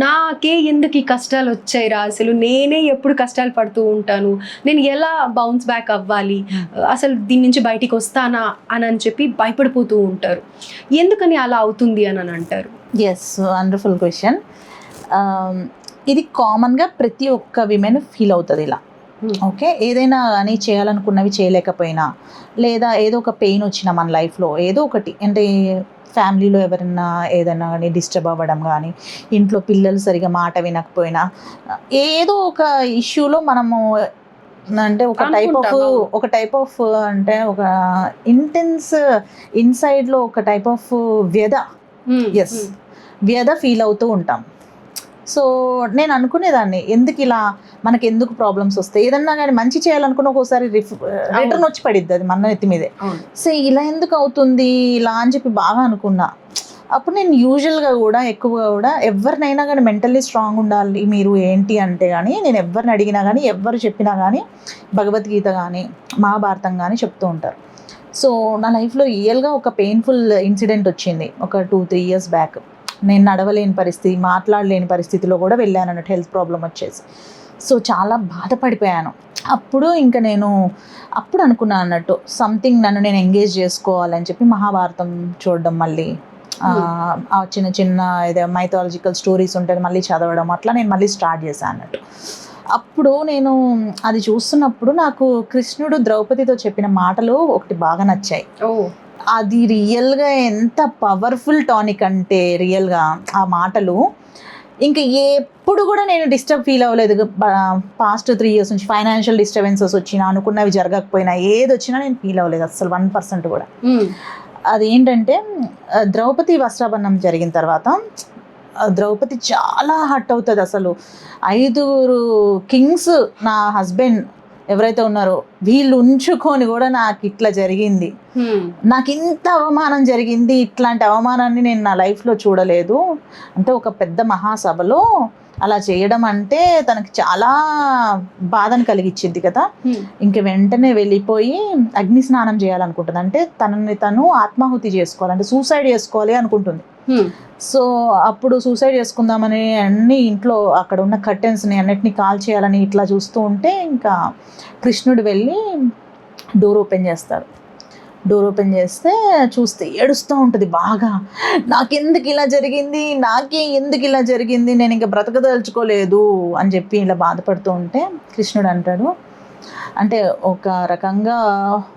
నాకే ఎందుకు ఈ కష్టాలు వచ్చాయిరా, అసలు నేనే ఎప్పుడు కష్టాలు పడుతూ ఉంటాను, నేను ఎలా బౌన్స్ బ్యాక్ అవ్వాలి, అసలు దీని నుంచి బయటికి వస్తానా అని చెప్పి భయపడిపోతూ ఉంటారు. ఎందుకని అలా అవుతుంది అని అంటారు? Yes, wonderful question. ఇది కామన్గా ప్రతి ఒక్క విమెన్ ఫీల్ అవుతుంది ఇలా. ఓకే, ఏదైనా కానీ చేయాలనుకున్నవి చేయలేకపోయినా, లేదా ఏదో ఒక పెయిన్ వచ్చినా మన లైఫ్లో ఏదో ఒకటి, అంటే ఫ్యామిలీలో ఎవరైనా ఏదైనా కానీ డిస్టర్బ్ అవ్వడం కానీ, ఇంట్లో పిల్లలు సరిగా మాట వినకపోయినా, ఏదో ఒక ఇష్యూలో మనము అంటే ఒక టైప్ ఆఫ్ అంటే ఒక ఇంటెన్స్ ఇన్సైడ్లో ఒక టైప్ ఆఫ్ వ్యధ, ఎస్, వ్యధ ఫీల్ అవుతూ ఉంటాం. సో నేను అనుకునేదాన్ని, ఎందుకు ఇలా మనకి ఎందుకు ప్రాబ్లమ్స్ వస్తాయి, ఏదన్నా కానీ మంచి చేయాలనుకున్న ఒకసారి రిటర్న్ వచ్చి పడిద్ది అది మన ఎత్తి మీదే. సో ఇలా ఎందుకు అవుతుంది ఇలా అని చెప్పి బాగా అనుకున్నా. అప్పుడు నేను యూజువల్గా కూడా ఎక్కువగా కూడా ఎవరినైనా కానీ మెంటల్లీ స్ట్రాంగ్ ఉండాలి మీరు ఏంటి అంటే కానీ, నేను ఎవరిని అడిగినా కానీ ఎవరు చెప్పినా కానీ భగవద్గీత కానీ మహాభారతం కానీ చెప్తూ ఉంటారు. సో నా లైఫ్లో రియల్గా ఒక పెయిన్ఫుల్ ఇన్సిడెంట్ వచ్చింది ఒక 2-3 years బ్యాక్. నేను నడవలేని పరిస్థితి, మాట్లాడలేని పరిస్థితిలో కూడా వెళ్ళాను అన్నట్టు, హెల్త్ ప్రాబ్లం వచ్చేసి. సో చాలా బాధపడిపోయాను. అప్పుడు ఇంకా నేను అప్పుడు అనుకున్నాను అన్నట్టు, సంథింగ్ నన్ను నేను ఎంగేజ్ చేసుకోవాలని చెప్పి మహాభారతం చూడడం, మళ్ళీ ఆ చిన్న చిన్న ఏదో మైథాలజికల్ స్టోరీస్ ఉంటే మళ్ళీ చదవడం, అట్లా నేను మళ్ళీ స్టార్ట్ చేశాను అన్నట్టు. అప్పుడు నేను అది చూస్తున్నప్పుడు నాకు కృష్ణుడు ద్రౌపదితో చెప్పిన మాటలు ఒకటి బాగా నచ్చాయి. అది రియల్గా ఎంత పవర్ఫుల్ టానిక్ అంటే రియల్గా ఆ మాటలు ఇంకా ఎప్పుడు కూడా నేను డిస్టర్బ్ ఫీల్ అవ్వలేదు. పాస్ట్ 3 years నుంచి ఫైనాన్షియల్ డిస్టర్బెన్సెస్ వచ్చినా, అనుకున్నవి జరగకపోయినా, ఏది వచ్చినా నేను ఫీల్ అవ్వలేదు అసలు 1% కూడా. అదేంటంటే ద్రౌపది వస్త్రాభరణం జరిగిన తర్వాత ద్రౌపది చాలా హర్ట్ అవుతుంది. అసలు 5 కింగ్స్ నా హస్బెండ్ ఎవరైతే ఉన్నారో వీళ్ళు ఉంచుకొని కూడా నాకు ఇట్లా జరిగింది, నాకు ఇంత అవమానం జరిగింది, ఇట్లాంటి అవమానాన్ని నేను నా లైఫ్లో చూడలేదు. అంటే ఒక పెద్ద మహాసభలో అలా చేయడం అంటే తనకి చాలా బాధను కలిగించింది కదా. ఇంక వెంటనే వెళ్ళిపోయి అగ్ని స్నానం చేయాలనుకుంటుంది, అంటే తనని తను ఆత్మాహుతి చేసుకోవాలి, అంటే సూసైడ్ చేసుకోవాలి అనుకుంటుంది. సో అప్పుడు సూసైడ్ చేసుకుందామని అన్ని ఇంట్లో అక్కడ ఉన్న కర్టెన్స్ని అన్నిటినీ కాల్ చేయాలని ఇట్లా చూస్తూ ఉంటే ఇంకా కృష్ణుడు వెళ్ళి డోర్ ఓపెన్ చేస్తాడు. డోర్ ఓపెన్ చేస్తే చూస్తే ఏడుస్తూ ఉంటుంది బాగా, నాకెందుకు ఇలా జరిగింది, ఎందుకు ఇలా జరిగింది, నేను ఇంకా బ్రతకదలుచుకోలేదు అని చెప్పి ఇలా బాధపడుతూ ఉంటే కృష్ణుడు అంటాడు, అంటే ఒక రకంగా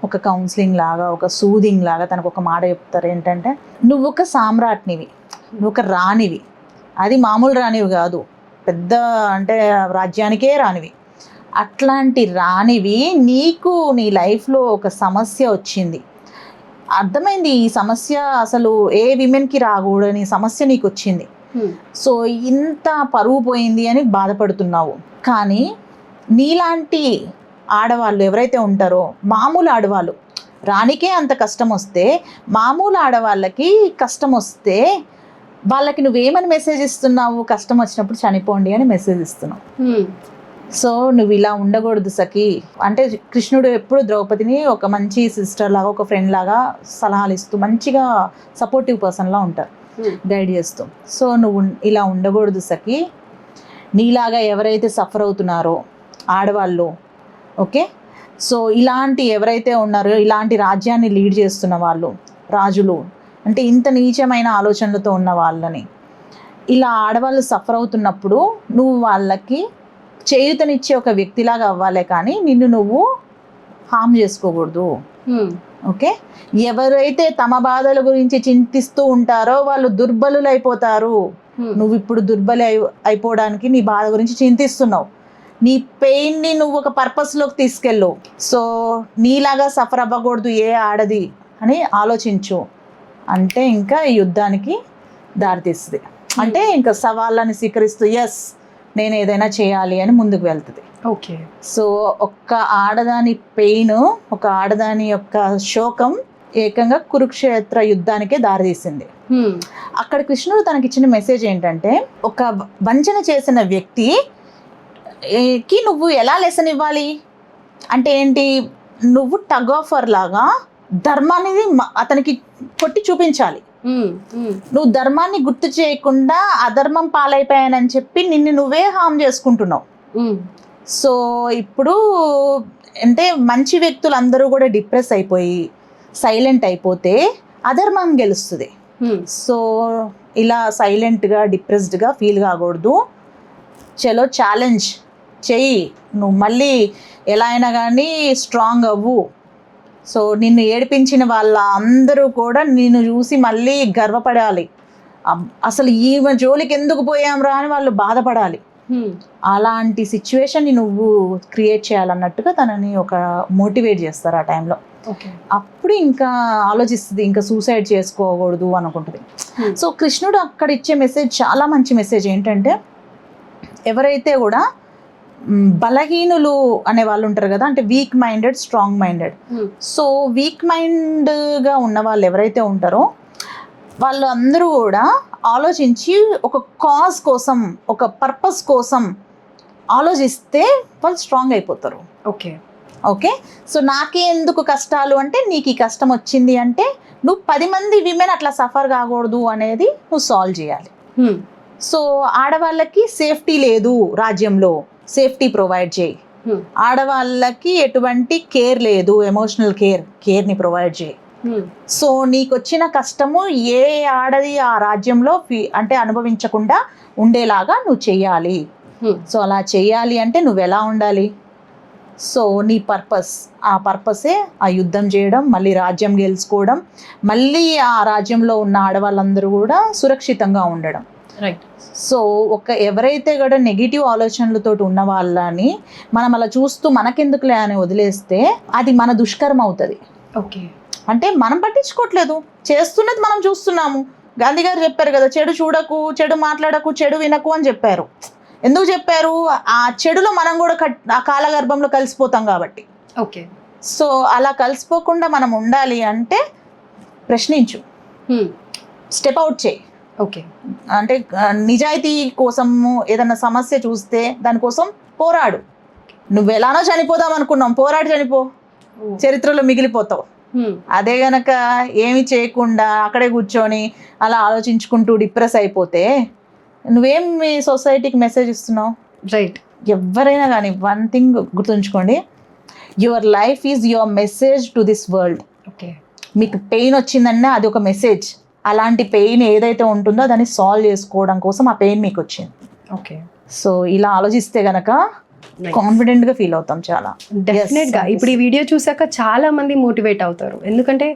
ఒక కౌన్సిలింగ్ లాగా, ఒక సూదింగ్ లాగా తనకు ఒక మాట చెప్తారు. ఏంటంటే, నువ్వు ఒక సామ్రాట్నివి, నువ్వు ఒక రాణివి, అది మామూలు రాణివి కాదు, పెద్ద అంటే రాజ్యానికే రాణివి. అట్లాంటి రాణివి నీకు నీ లైఫ్లో ఒక సమస్య వచ్చింది, అర్థమైంది ఈ సమస్య అసలు ఏ విమెన్కి రాకూడని సమస్య నీకు వచ్చింది. సో ఇంత పరువు పోయింది అని బాధపడుతున్నావు. కానీ నీలాంటి ఆడవాళ్ళు ఎవరైతే ఉంటారో, మామూలు ఆడవాళ్ళు, రాణికే అంత కష్టం వస్తే మామూలు ఆడవాళ్ళకి కష్టం వస్తే వాళ్ళకి నువ్వేమని మెసేజ్ ఇస్తున్నావు, కష్టం వచ్చినప్పుడు చనిపోండి అని మెసేజ్ ఇస్తున్నావు. సో నువ్వు ఇలా ఉండకూడదు సఖి అంటే, కృష్ణుడు ఎప్పుడు ద్రౌపదిని ఒక మంచి సిస్టర్ లాగా, ఒక ఫ్రెండ్ లాగా సలహాలు ఇస్తూ మంచిగా సపోర్టివ్ పర్సన్లా ఉంటారు, గైడ్ చేస్తూ. సో నువ్వు ఇలా ఉండకూడదు సఖి, నీలాగా ఎవరైతే సఫర్ అవుతున్నారో ఆడవాళ్ళు, ఓకే, సో ఇలాంటి ఎవరైతే ఉన్నారో, ఇలాంటి రాజ్యాన్ని లీడ్ చేస్తున్న వాళ్ళు, రాజులు అంటే ఇంత నీచమైన ఆలోచనలతో ఉన్న వాళ్ళని, ఇలా ఆడవాళ్ళు సఫర్ అవుతున్నప్పుడు నువ్వు వాళ్ళకి చేయూతనిచ్చే ఒక వ్యక్తిలాగా అవ్వాలే కానీ నిన్ను నువ్వు హామ్ చేసుకోకూడదు. ఓకే, ఎవరైతే తమ బాధల గురించి చింతిస్తూ ఉంటారో వాళ్ళు దుర్బలులు అయిపోతారు. నువ్వు ఇప్పుడు అయిపోవడానికి నీ బాధ గురించి చింతిస్తున్నావు, నీ పెయిన్ని నువ్వు ఒక పర్పస్లోకి తీసుకెళ్ళు. సో నీలాగా సఫర్ అవ్వకూడదు ఏ ఆడది అని ఆలోచించు అంటే ఇంకా ఈ యుద్ధానికి దారితీస్తుంది. అంటే ఇంకా సవాళ్ళని స్వీకరిస్తూ ఎస్ నేను ఏదైనా చేయాలి అని ముందుకు వెళ్తుంది. ఓకే, సో ఒక్క ఆడదాని పెయిన్, ఒక ఆడదాని యొక్క శోకం ఏకంగా కురుక్షేత్ర యుద్ధానికే దారితీసింది. అక్కడ కృష్ణుడు తనకిచ్చిన మెసేజ్ ఏంటంటే, ఒక వంచన చేసిన వ్యక్తికి నువ్వు ఎలా లెసన్ ఇవ్వాలి అంటే ఏంటి, నువ్వు టగ్ ఆఫర్ లాగా ధర్మాన్ని అతనికి కొట్టి చూపించాలి. నువ్వు ధర్మాన్ని గుర్తు చేయకుండా అధర్మం పాలైపోయానని చెప్పి నిన్ను నువ్వే హామ్ చేసుకుంటున్నావు. సో ఇప్పుడు అంటే మంచి వ్యక్తులు అందరూ కూడా డిప్రెస్ అయిపోయి సైలెంట్ అయిపోతే అధర్మం గెలుస్తుంది. సో ఇలా సైలెంట్గా డిప్రెస్డ్గా ఫీల్ కాకూడదు. చలో ఛాలెంజ్ చెయ్యి, నువ్వు మళ్ళీ ఎలా అయినా కానీ స్ట్రాంగ్ అవ్వు. సో నిన్ను ఏడిపించిన వాళ్ళ అందరూ కూడా నిన్ను చూసి మళ్ళీ గర్వపడాలి. అసలు ఈమె జోలికి ఎందుకు పోయాంరా అని వాళ్ళు బాధపడాలి. అలాంటి సిచ్యువేషన్ని నువ్వు క్రియేట్ చేయాలన్నట్టుగా తనని ఒక మోటివేట్ చేస్తారు ఆ టైంలో. అప్పుడు ఇంకా ఆలోచిస్తుంది, ఇంకా సూసైడ్ చేసుకోకూడదు అనుకుంటుంది. సో కృష్ణుడు అక్కడ ఇచ్చే మెసేజ్ చాలా మంచి మెసేజ్. ఏంటంటే ఎవరైతే కూడా బలహీనులు అనే వాళ్ళు ఉంటారు కదా, అంటే weak minded, strong minded. So weak మైండ్గా ఉన్న వాళ్ళు ఎవరైతే ఉంటారో వాళ్ళు అందరూ కూడా ఆలోచించి ఒక కాజ్ కోసం, ఒక పర్పస్ కోసం ఆలోచిస్తే వాళ్ళు స్ట్రాంగ్ అయిపోతారు. ఓకే సో నాకే ఎందుకు కష్టాలు అంటే, నీకు ఈ కష్టం వచ్చింది అంటే నువ్వు 10 మంది విమెన్ అట్లా సఫర్ కాకూడదు అనేది నువ్వు సాల్వ్ చేయాలి. సో ఆడవాళ్ళకి సేఫ్టీ లేదు రాజ్యంలో, సేఫ్టీ ప్రొవైడ్ చేయి. ఆడవాళ్ళకి ఎటువంటి కేర్ లేదు, ఎమోషనల్ కేర్ని ప్రొవైడ్ చేయి. సో నీకు వచ్చిన కష్టము ఏ ఆడది ఆ రాజ్యంలో అంటే అనుభవించకుండా ఉండేలాగా నువ్వు చెయ్యాలి. సో అలా చెయ్యాలి అంటే నువ్వు ఎలా ఉండాలి? సో నీ పర్పస్, ఆ పర్పసే ఆ యుద్ధం చేయడం, మళ్ళీ రాజ్యం గెలుచుకోవడం, మళ్ళీ ఆ రాజ్యంలో ఉన్న ఆడవాళ్ళందరూ కూడా సురక్షితంగా ఉండడం. సో ఎవరైతే కూడా నెగిటివ్ ఆలోచనలతో ఉన్న వాళ్ళని మనం అలా చూస్తూ మనకెందుకులే అని వదిలేస్తే అది మన దుష్కర్మ అవుతుంది. అంటే మనం పట్టించుకోవట్లేదు, చేస్తున్నది మనం చూస్తున్నాము. గాంధీ గారు చెప్పారు కదా, చెడు చూడకు, చెడు మాట్లాడకు, చెడు వినకు అని చెప్పారు. ఎందుకు చెప్పారు? ఆ చెడులో మనం కూడా ఆ కాలగర్భంలో కలిసిపోతాం కాబట్టి. సో అలా కలిసిపోకుండా మనం ఉండాలి అంటే ప్రశ్నించు, స్టెప్ అవుట్ చేయి. అంటే నిజాయితీ కోసము ఏదన్నా సమస్య చూస్తే దానికోసం పోరాడు. నువ్వు ఎలానో చనిపోదాం అనుకున్నాం, పోరాడి చనిపో, చరిత్రలో మిగిలిపోతావు. అదే గనక ఏమి చేయకుండా అక్కడే కూర్చొని అలా ఆలోచించుకుంటూ డిప్రెస్ అయిపోతే నువ్వేం మీ సొసైటీకి మెసేజ్ ఇస్తున్నావు? ఎవరైనా కానీ వన్ థింగ్ గుర్తుంచుకోండి, your life is your message to this world. మీకు పెయిన్ వచ్చిందన్నా అది ఒక మెసేజ్. అలాంటి పెయిన్ ఏదైతే ఉంటుందో దాన్ని సాల్వ్ చేసుకోవడం కోసం ఆ పెయిన్ మీకు వచ్చింది. సో ఇలా ఆలోచిస్తే గనక కాన్ఫిడెంట్గా ఫీల్ అవుతాం చాలా. డెఫినెట్గా ఇప్పుడు ఈ వీడియో చూసాక చాలా మంది మోటివేట్ అవుతారు. ఎందుకంటే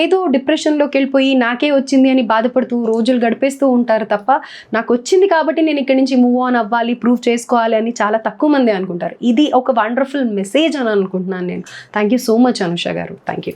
ఏదో డిప్రెషన్లోకి వెళ్ళిపోయి నాకే వచ్చింది అని బాధపడుతూ రోజులు గడిపేస్తూ ఉంటారు తప్ప, నాకు వచ్చింది కాబట్టి నేను ఇక్కడి నుంచి మూవ్ ఆన్ అవ్వాలి, ప్రూవ్ చేసుకోవాలి అని చాలా తక్కువ మంది అనుకుంటారు. ఇది ఒక వండర్ఫుల్ మెసేజ్ అని అనుకుంటున్నాను నేను. Thank you so much Anusha గారు. Thank you.